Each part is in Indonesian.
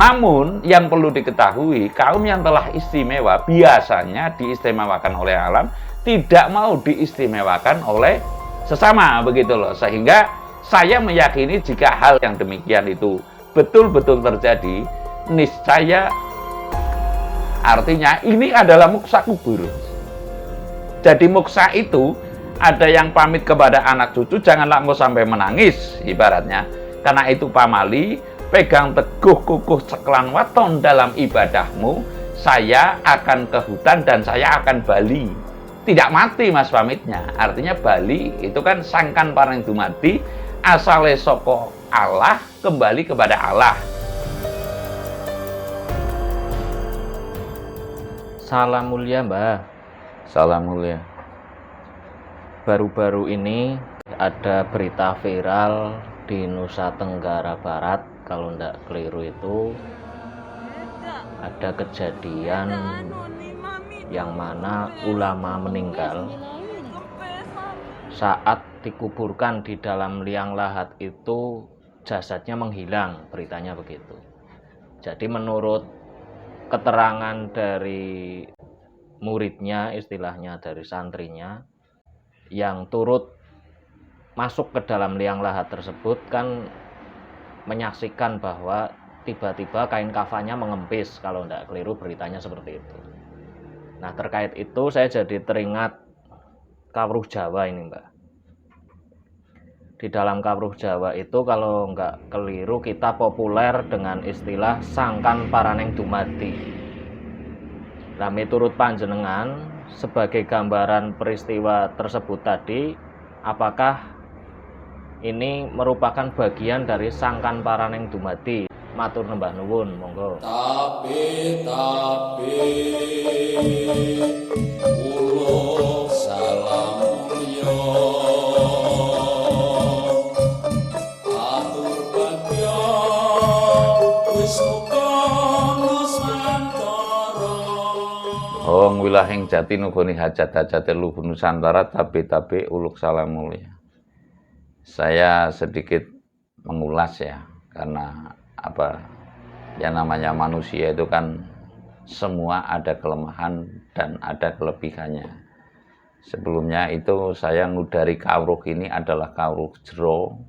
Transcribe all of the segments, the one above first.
Namun yang perlu diketahui, kaum yang telah istimewa biasanya diistimewakan oleh alam, tidak mau diistimewakan oleh sesama, begitu loh. Sehingga saya meyakini jika hal yang demikian itu betul-betul terjadi, niscaya artinya ini adalah muksa kubur. Jadi muksa itu ada yang pamit kepada anak cucu, janganlah engkau sampai menangis, ibaratnya. Karena itu pamali, pegang teguh kukuh ceklan waton dalam ibadahmu, saya akan ke hutan dan saya akan bali. Tidak mati mas pamitnya, artinya bali itu kan sangkan pareng dumadi, asale soko Allah, kembali kepada Allah. Salam mulia Mbah. Salam mulia. Baru-baru ini ada berita viral di Nusa Tenggara Barat, kalau tidak keliru itu ada kejadian yang mana ulama meninggal saat dikuburkan di dalam liang lahat itu jasadnya menghilang, beritanya begitu. Jadi menurut keterangan dari muridnya, istilahnya dari santrinya yang turut masuk ke dalam liang lahat tersebut, kan menyaksikan bahwa tiba-tiba kain kafannya mengempis, kalau tidak keliru beritanya seperti itu. Nah, terkait itu saya jadi teringat kawruh Jawa ini, Mbak. Di dalam kawruh Jawa itu kalau nggak keliru kita populer dengan istilah sangkan paraneng dumadi. Nah, miturut panjenengan sebagai gambaran peristiwa tersebut tadi, apakah ini merupakan bagian dari sangkan paraneng dumadi? Matur nembah nuwun, monggo. Tapi uluk salam mulya atur bagya wis muga Nusantara. Hong wilahing jati nugoni hajat-hajate luhur Nusantara, tapi uluk salam mulia. Saya sedikit mengulas ya, karena yang namanya manusia itu kan semua ada kelemahan dan ada kelebihannya. Sebelumnya itu saya ngudari kawruh ini adalah kawruh jero,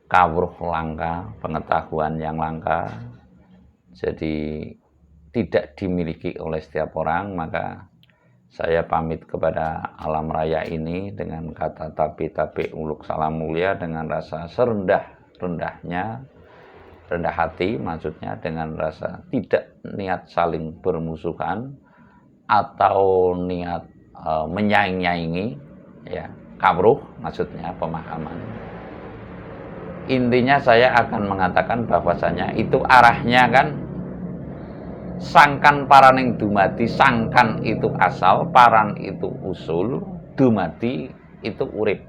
kawruh langka, pengetahuan yang langka, jadi tidak dimiliki oleh setiap orang. Maka saya pamit kepada alam raya ini dengan kata tapi uluk salam mulia, dengan rasa serendah-rendahnya, rendah hati maksudnya, dengan rasa tidak niat saling bermusuhan atau niat menyaing-nyaingi ya, kawruh maksudnya pemahaman. Intinya saya akan mengatakan bahwasanya itu arahnya kan sangkan paraning dumadi, sangkan itu asal, paran itu usul, dumadi itu urip.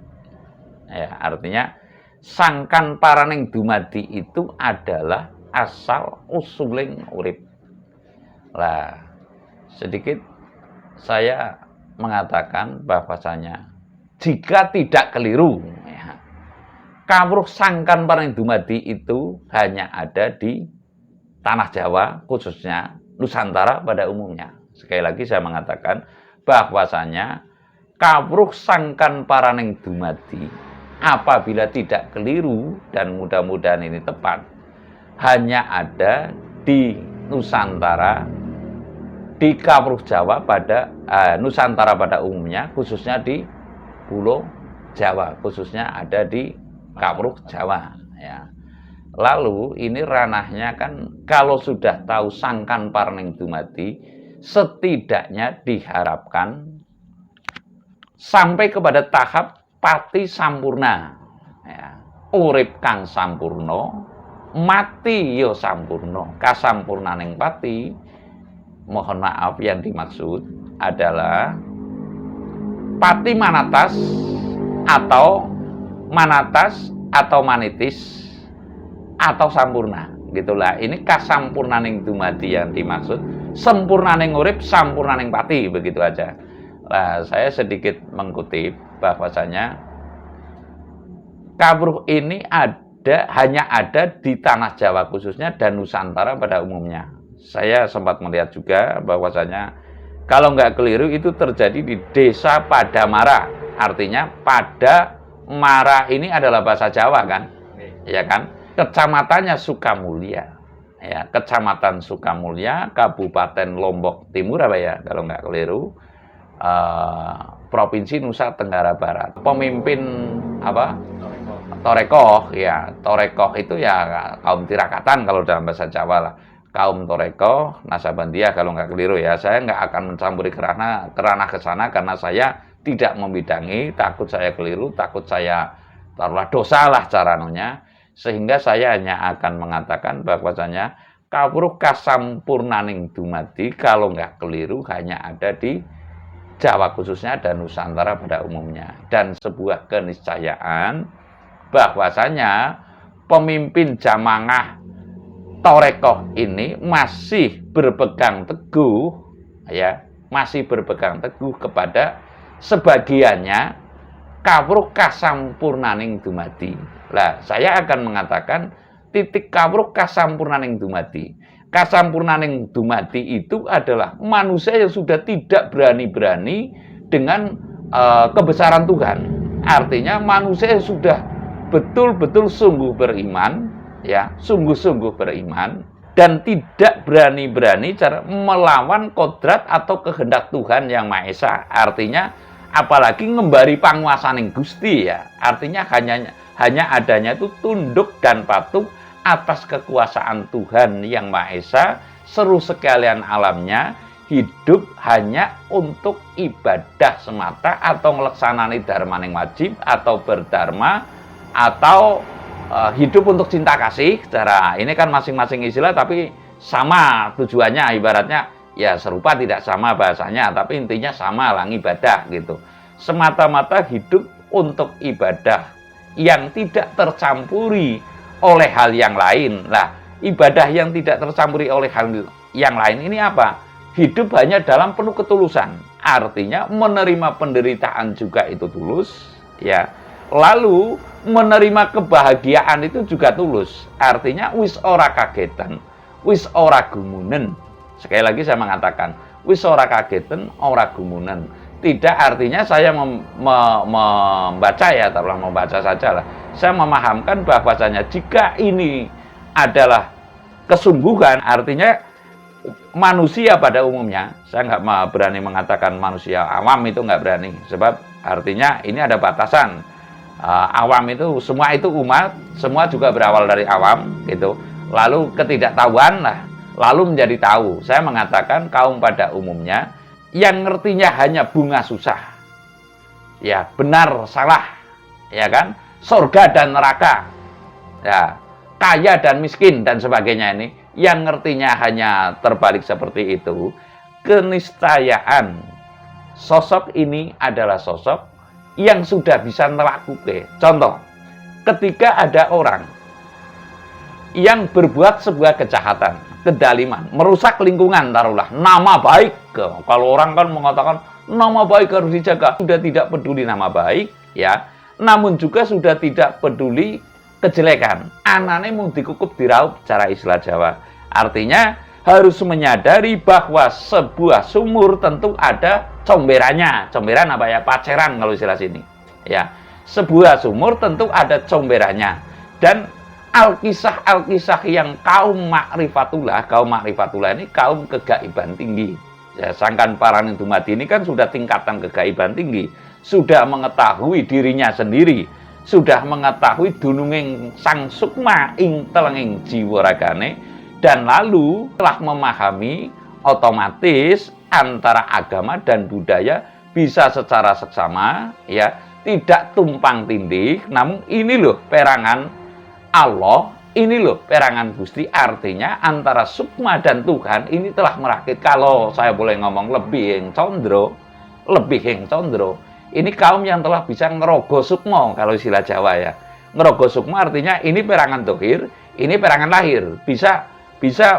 Ya, artinya sangkan paraning dumadi itu adalah asal usuling urip. Lah, sedikit saya mengatakan bahwasanya jika tidak keliru ya, kawruh sangkan paraning dumadi itu hanya ada di tanah Jawa, khususnya Nusantara pada umumnya. Sekali lagi saya mengatakan bahwasanya kawruh sangkan paraning dumadi, apabila tidak keliru dan mudah-mudahan ini tepat, hanya ada di Nusantara, di kawruh Jawa pada Nusantara pada umumnya, khususnya di Pulau Jawa, khususnya ada di kawruh Jawa ya. Lalu ini ranahnya kan kalau sudah tahu sangkan paraning dumadi, setidaknya diharapkan sampai kepada tahap pati sampurna ya. Urip kang sampurna, mati yo sampurna. Kasampurnaning pati, mohon maaf yang dimaksud adalah pati manatas atau manitis atau sampurna, gitulah. Ini kasampurnaning dumadi yang dimaksud, sempurnaning urip, sampurnaning pati, begitu aja. Nah, saya sedikit mengutip bahwasanya kawruh ini hanya ada di tanah Jawa khususnya dan Nusantara pada umumnya. Saya sempat melihat juga bahwasanya kalau nggak keliru itu terjadi di Desa Padamara. Artinya Padamara ini adalah bahasa Jawa kan? Ya kan? Kecamatannya Sukamulya. Ya, Kecamatan Sukamulya, Kabupaten Lombok Timur apa ya kalau nggak keliru. Provinsi Nusa Tenggara Barat. Pemimpin apa? Torekoh, ya. Torekoh itu ya kaum Tirakatan kalau dalam bahasa Jawa lah. Kaum Torekoh, Nasabandia kalau nggak keliru ya. Saya nggak akan mencampuri kerana ke sana karena saya tidak membidangi, takut saya keliru, takut saya taruhlah dosa lah caranunya. Sehingga saya hanya akan mengatakan bahwasanya kawruh kasampurnaning dumadi kalau nggak keliru hanya ada di Jawa khususnya dan Nusantara pada umumnya. Dan sebuah keniscayaan bahwasanya pemimpin jamaah Torekoh ini masih berpegang teguh ya, masih berpegang teguh kepada sebagiannya kawruh kasampurnaning dumadi. Lah, saya akan mengatakan titik kawruh kasampurnaning dumadi. Kasampurnaning dumadi itu adalah manusia yang sudah tidak berani-berani dengan kebesaran Tuhan. Artinya manusia yang sudah betul-betul sungguh beriman, ya, sungguh-sungguh beriman dan tidak berani-berani cara melawan kodrat atau kehendak Tuhan yang Maha Esa. Artinya apalagi ngembari panguasaning Gusti ya. Artinya hanya adanya itu tunduk dan patuh atas kekuasaan Tuhan yang Maha Esa, seluruh sekalian alamnya, hidup hanya untuk ibadah semata atau melaksanani dharma yang wajib atau berdharma atau hidup untuk cinta kasih. Secara ini kan masing-masing istilah tapi sama tujuannya, ibaratnya ya serupa tidak sama bahasanya tapi intinya sama lah, ibadah gitu. Semata-mata hidup untuk ibadah yang tidak tercampuri oleh hal yang lain. Lah, ibadah yang tidak tercampuri oleh hal yang lain ini apa? Hidup hanya dalam penuh ketulusan. Artinya menerima penderitaan juga itu tulus, ya. Lalu menerima kebahagiaan itu juga tulus. Artinya wis ora kagetan, wis ora gumunen. Sekali lagi saya mengatakan, wis ora kagetan, ora gumunen. Tidak artinya saya membaca ya, terlalu membaca saja lah. Saya memahamkan bahwasanya jika ini adalah kesungguhan, artinya manusia pada umumnya, saya nggak berani mengatakan manusia awam itu nggak berani, sebab artinya ini ada batasan. Awam itu semua itu umat, semua juga berawal dari awam gitu. Lalu ketidaktahuan lah, lalu menjadi tahu. Saya mengatakan kaum pada umumnya yang ngertinya hanya bunga susah, ya benar salah, ya kan, surga dan neraka, ya kaya dan miskin dan sebagainya ini, yang ngertinya hanya terbalik seperti itu, keniscayaan sosok ini adalah sosok yang sudah bisa melakukan. Contoh, ketika ada orang yang berbuat sebuah kejahatan, kedaliman, merusak lingkungan, taruhlah nama baik. Kalau orang kan mengatakan nama baik harus dijaga, sudah tidak peduli nama baik, ya. Namun juga sudah tidak peduli kejelekan. Anane mau dikukup diraup cara istilah Jawa. Artinya harus menyadari bahwa sebuah sumur tentu ada comberannya. Comberan apa ya? Paceran kalau istilah sini. Ya, sebuah sumur tentu ada comberannya. Dan Alkisah yang kaum makrifatullah ini kaum kegaiban tinggi. Ya, sangkan paraning dumadi ini kan sudah tingkatan kegaiban tinggi, sudah mengetahui dirinya sendiri, sudah mengetahui dununging sang sukma ing telenging jiwa ragane, dan lalu telah memahami otomatis antara agama dan budaya bisa secara seksama, ya, tidak tumpang tindih. Namun ini loh perangan Allah, ini loh perangan Gusti, artinya antara sukma dan Tuhan ini telah merakit. Kalau saya boleh ngomong lebih yang condro, ini kaum yang telah bisa ngerogo sukma kalau istilah Jawa ya. Ngerogo sukma artinya ini perangan dohir, ini perangan lahir, bisa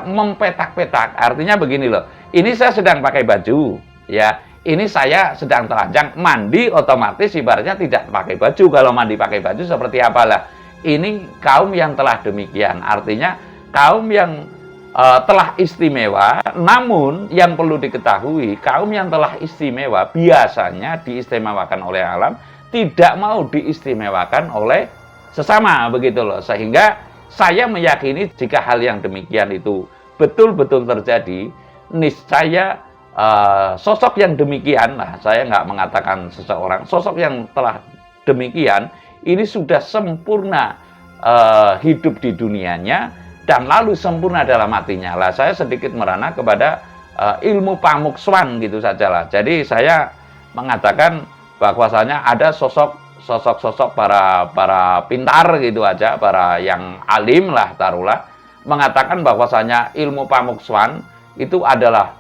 mempetak-petak. Artinya begini loh, ini saya sedang pakai baju, ya. Ini saya sedang telanjang, mandi otomatis ibaratnya tidak pakai baju. Kalau mandi pakai baju seperti apalah? ini kaum yang telah demikian. Artinya kaum yang telah istimewa, namun yang perlu diketahui, kaum yang telah istimewa biasanya diistimewakan oleh alam, tidak mau diistimewakan oleh sesama, begitu loh. Sehingga saya meyakini jika hal yang demikian itu betul-betul terjadi, niscaya sosok yang demikian, lah saya nggak mengatakan seseorang, sosok yang telah demikian, ini sudah sempurna hidup di dunianya, dan lalu sempurna dalam hatinya. Lah saya sedikit merana kepada ilmu pamukswan gitu saja lah. Jadi saya mengatakan bahwasanya ada sosok-sosok para pintar gitu aja, para yang alim lah taruhlah, mengatakan bahwasanya ilmu pamukswan itu adalah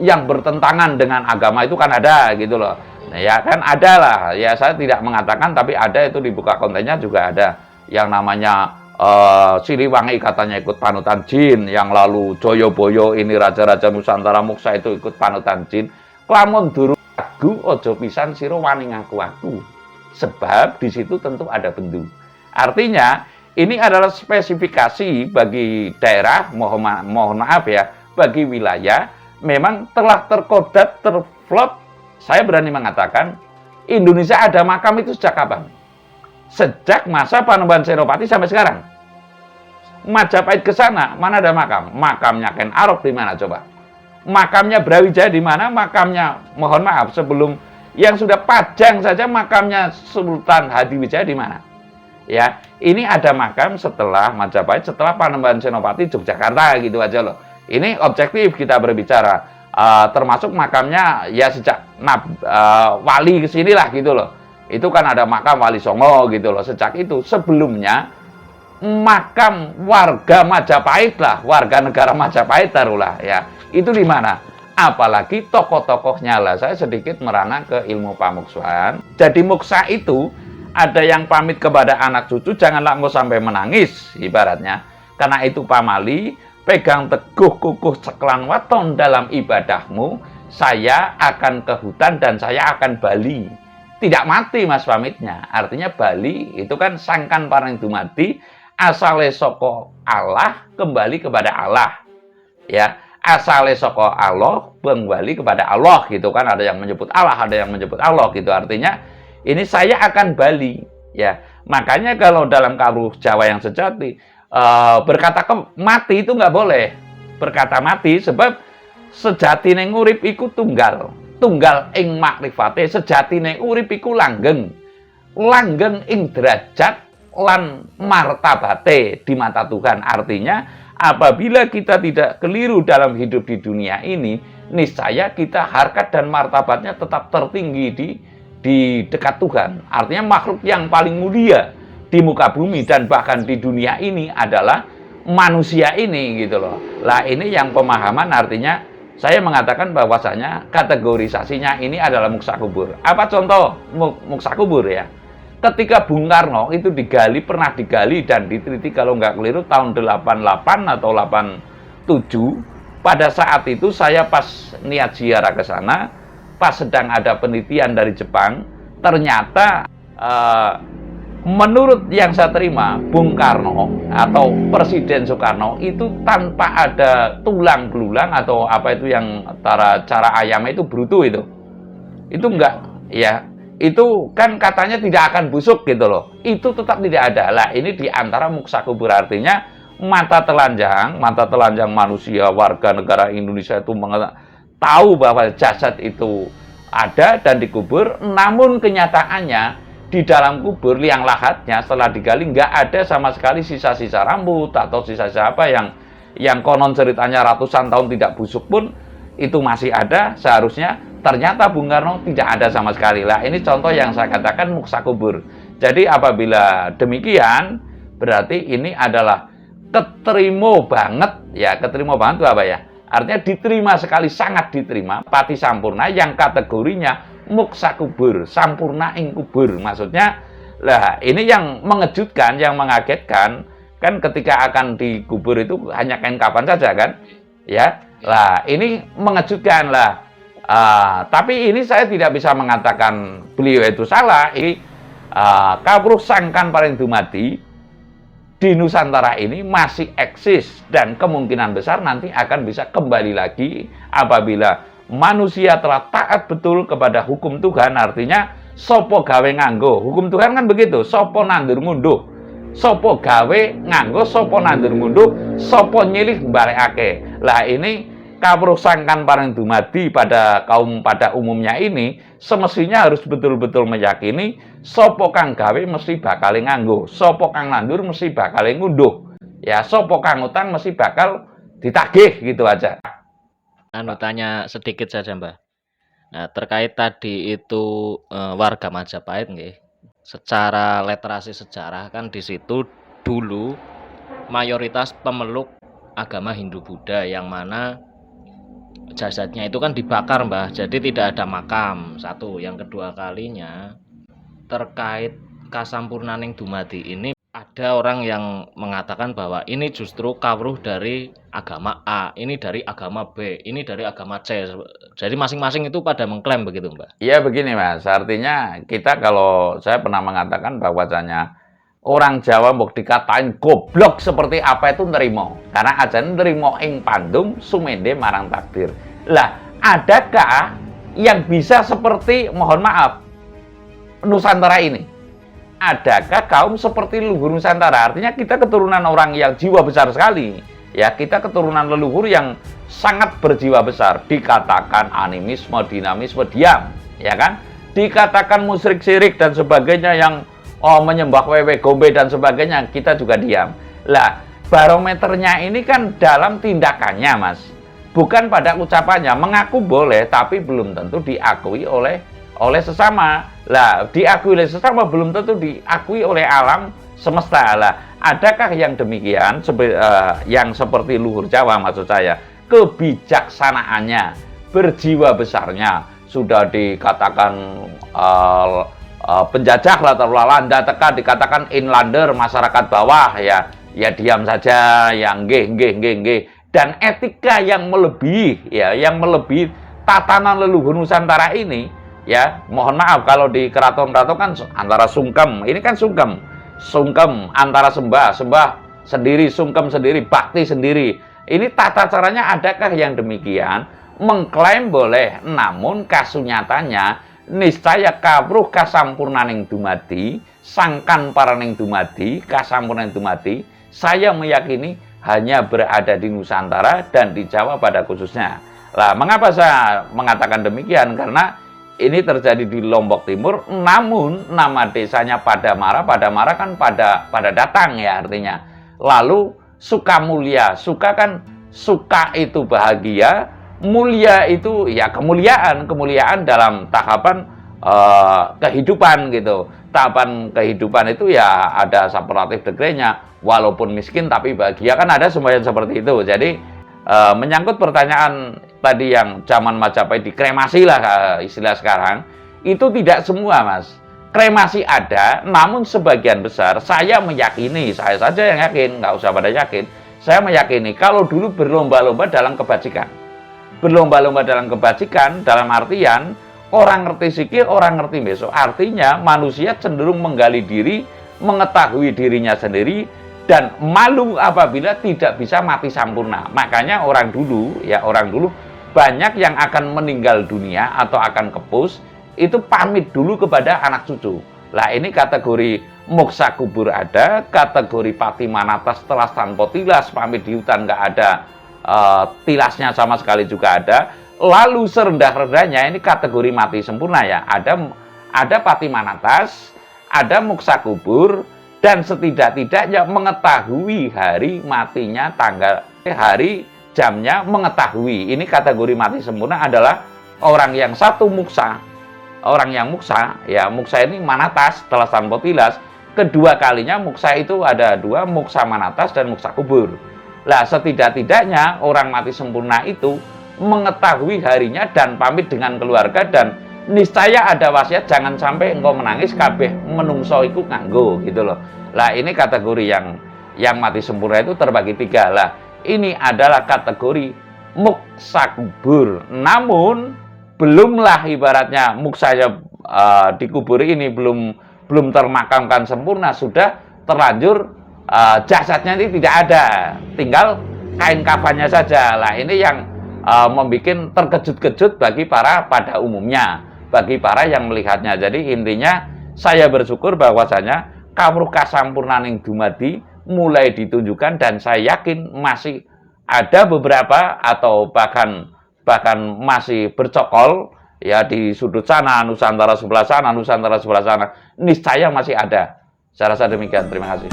yang bertentangan dengan agama, itu kan ada gitu loh. Nah, ya kan ada lah. Ya saya tidak mengatakan, tapi ada, itu dibuka kontennya juga ada yang namanya Siliwangi katanya ikut panutan jin, yang lalu Joyoboyo ini raja-raja Nusantara Muksa itu ikut panutan jin. Lamun durung ragu ojo pisan sira wani ngaku-aku. Sebab di situ tentu ada bendu. Artinya ini adalah spesifikasi bagi daerah, mohon maaf ya, bagi wilayah memang telah terkodat, terflot. Saya berani mengatakan Indonesia ada makam itu sejak kapan? Sejak masa Panembahan Senopati sampai sekarang. Majapahit ke sana, mana ada makam? Makamnya Ken Arok di mana coba? Makamnya Brawijaya di mana? Makamnya, mohon maaf, sebelum yang sudah Pajang saja makamnya Sultan Hadiwijaya di mana? Ya, ini ada makam setelah Majapahit, setelah Panembahan Senopati Yogyakarta gitu aja loh. Ini objektif kita berbicara, termasuk makamnya ya sejak wali kesinilah gitu loh. Itu kan ada makam Wali Songo gitu loh. Sejak itu sebelumnya makam warga Majapahit lah, warga negara Majapahit taruhlah ya. Itu di mana? Apalagi tokoh-tokohnya lah. Saya sedikit merana ke ilmu pamukswan. Jadi muksa itu ada yang pamit kepada anak cucu, janganlah engkau sampai menangis ibaratnya. Karena itu pamali, pegang teguh kukuh ceklan waton dalam ibadahmu, saya akan ke hutan dan saya akan bali. Tidak mati mas pamitnya. Artinya bali itu kan sangkan parang dumadi, asale saka Allah kembali kepada Allah. Ya, asale saka Allah kembali kepada Allah gitu kan. Ada yang menyebut Allah, ada yang menyebut Allah gitu. Artinya ini saya akan bali. Ya, makanya kalau dalam kawruh Jawa yang sejati berkata mati itu nggak boleh. Berkata mati sebab sejatine urip iku tunggal. Tunggal ing makrifate, sejatine urip iku langgeng. Langgeng ing derajat lan martabate di mata Tuhan. Artinya apabila kita tidak keliru dalam hidup di dunia ini, niscaya kita harkat dan martabatnya tetap tertinggi di dekat Tuhan. Artinya makhluk yang paling mulia di muka bumi dan bahkan di dunia ini adalah manusia ini gitu loh. Lah ini yang pemahaman, artinya saya mengatakan bahwasanya kategorisasinya ini adalah muksa kubur. Apa contoh muksa kubur ya? Ketika Bung Karno itu digali, pernah digali dan diteliti kalau nggak keliru tahun 88 atau 87. Pada saat itu saya pas niat ziarah ke sana, pas sedang ada penelitian dari Jepang, ternyata menurut yang saya terima, Bung Karno atau Presiden Soekarno itu tanpa ada tulang belulang atau apa itu yang cara ayamnya itu bruto itu enggak ya, itu kan katanya tidak akan busuk gitu loh, itu tetap tidak ada. Lah ini diantara muksa kubur, artinya mata telanjang manusia warga negara Indonesia itu tahu bahwa jasad itu ada dan dikubur, namun kenyataannya di dalam kubur liang lahatnya setelah digali nggak ada sama sekali sisa-sisa rambut atau sisa-sisa apa yang konon ceritanya ratusan tahun tidak busuk pun itu masih ada seharusnya. Ternyata Bung Karno tidak ada sama sekali. Lah ini contoh yang saya katakan muksa kubur. Jadi apabila demikian berarti ini adalah keterima banget ya. Keterima banget itu apa ya? Artinya diterima sekali, sangat diterima, pati sampurna yang kategorinya muksa kubur, sampurna ing kubur. Maksudnya, lah ini yang mengejutkan, yang mengagetkan, kan ketika akan dikubur itu hanya kain kafan saja kan, ya. Lah ini mengejutkan lah. Tapi ini saya tidak bisa mengatakan beliau itu salah. Ini kawruh sangkan paring dumadi di Nusantara ini masih eksis dan kemungkinan besar nanti akan bisa kembali lagi apabila manusia telah taat betul kepada hukum Tuhan. Artinya sopo gawe nganggo hukum Tuhan kan begitu, sopo nandur ngunduh, sopo gawe nganggo, sopo nandur ngunduh, sopo nyilih balekake. Lah ini kawruh sangkan pareng dumadi pada kaum pada umumnya ini semestinya harus betul-betul meyakini sopo kang gawe mesti bakal nganggo, sopo kang nandur mesti bakal ngunduh, ya sopo kang utang mesti bakal ditagih, gitu aja. Tanya sedikit saja Mbah. Nah, terkait tadi itu warga Majapahit nggih. Secara literasi sejarah kan di situ dulu mayoritas pemeluk agama Hindu Buddha yang mana jasadnya itu kan dibakar Mbah, jadi tidak ada makam. Satu, yang kedua kalinya terkait kasampurnaning dumadi ini ada orang yang mengatakan bahwa ini justru kawruh dari agama A, ini dari agama B, ini dari agama C. Jadi masing-masing itu pada mengklaim begitu Mbah. Iya begini Mas, artinya kita kalau saya pernah mengatakan bahwasanya orang Jawa mau dikatain goblok seperti apa itu nerimo. Karena ajan nerimo ing pandum sumende marang takdir. Lah, adakah yang bisa seperti, mohon maaf, Nusantara ini? Adakah kaum seperti leluhur Nusantara? Artinya kita keturunan orang yang jiwa besar sekali. Ya, kita keturunan leluhur yang sangat berjiwa besar. Dikatakan animisme, dinamisme, diam. Ya kan? Dikatakan musyrik syirik dan sebagainya yang menyembah wewe gombe dan sebagainya, kita juga diam. Lah, barometernya ini kan dalam tindakannya, Mas. Bukan pada ucapannya. Mengaku boleh, tapi belum tentu diakui oleh sesama. Lah, diakui oleh sesama belum tentu diakui oleh alam semesta. Lah, adakah yang demikian yang seperti luhur Jawa maksud saya? Kebijaksanaannya, berjiwa besarnya sudah dikatakan penjajah latar belanda teka dikatakan inlander masyarakat bawah ya diam saja yang nggih dan etika yang melebihi yang melebihi tatanan leluhur Nusantara ini ya. Mohon maaf kalau di keraton-keraton kan antara sungkem, ini kan sungkem antara sembah sendiri, sungkem sendiri, bakti sendiri. Ini tata caranya adakah yang demikian? Mengklaim boleh, namun kasunyatanya niscaya kawruh kasampurnaning dumadi, sangkan paraning dumadi, kasampurnaning dumadi, saya meyakini hanya berada di Nusantara dan di Jawa pada khususnya. Lah, mengapa saya mengatakan demikian? Karena ini terjadi di Lombok Timur, namun nama desanya Padamara kan pada datang ya artinya. Lalu Sukamulya, suka kan suka itu bahagia, mulia itu ya kemuliaan dalam tahapan kehidupan gitu. Tahapan kehidupan itu ya ada superlatif degree-nya, walaupun miskin tapi bahagia, kan ada semboyan seperti itu. Jadi menyangkut pertanyaan tadi yang zaman Majapahit dikremasi lah istilah sekarang, itu tidak semua Mas. Kremasi ada, namun sebagian besar saya meyakini, saya saja yang yakin, nggak usah pada yakin, saya meyakini kalau dulu berlomba-lomba dalam kebajikan. Berlomba-lomba dalam kebajikan dalam artian orang ngerti sikil, orang ngerti besok. Artinya manusia cenderung menggali diri, mengetahui dirinya sendiri, dan malu apabila tidak bisa mati sampurna. Makanya orang dulu banyak yang akan meninggal dunia atau akan kepus, itu pamit dulu kepada anak cucu. Lah ini kategori moksa kubur ada, kategori pati manatas telas tanpa tilas, pamit di hutan nggak ada tilasnya sama sekali juga ada. Lalu serendah-rendahnya ini kategori mati sempurna ya. Ada pati manatas, ada moksa kubur, dan setidak-tidaknya mengetahui hari matinya, hari jamnya mengetahui. Ini kategori mati sempurna adalah orang yang satu muksa. Orang yang muksa, ya muksa ini manatas, telas tanpa tilas. Kedua kalinya muksa itu ada dua, muksa manatas dan muksa kubur. Lah setidak-tidaknya orang mati sempurna itu mengetahui harinya dan pamit dengan keluarga, dan niscaya ada wasiat jangan sampai engkau menangis kabeh menungso iku nganggo gitu loh. Lah ini kategori yang mati sempurna itu terbagi tiga. Lah ini adalah kategori muksa kubur, namun belumlah ibaratnya muksanya dikubur ini belum termakamkan sempurna, sudah terlanjur jasadnya ini tidak ada, tinggal kain kafannya saja. Lah ini yang membuat terkejut-kejut bagi para pada umumnya, bagi para yang melihatnya. Jadi intinya saya bersyukur bahwasanya kawruh kasampurnaning dumadi mulai ditunjukkan, dan saya yakin masih ada beberapa atau bahkan masih bercokol ya di sudut sana, Nusantara sebelah sana, Nusantara sebelah sana. Niscaya masih ada. Saya rasa demikian. Terima kasih.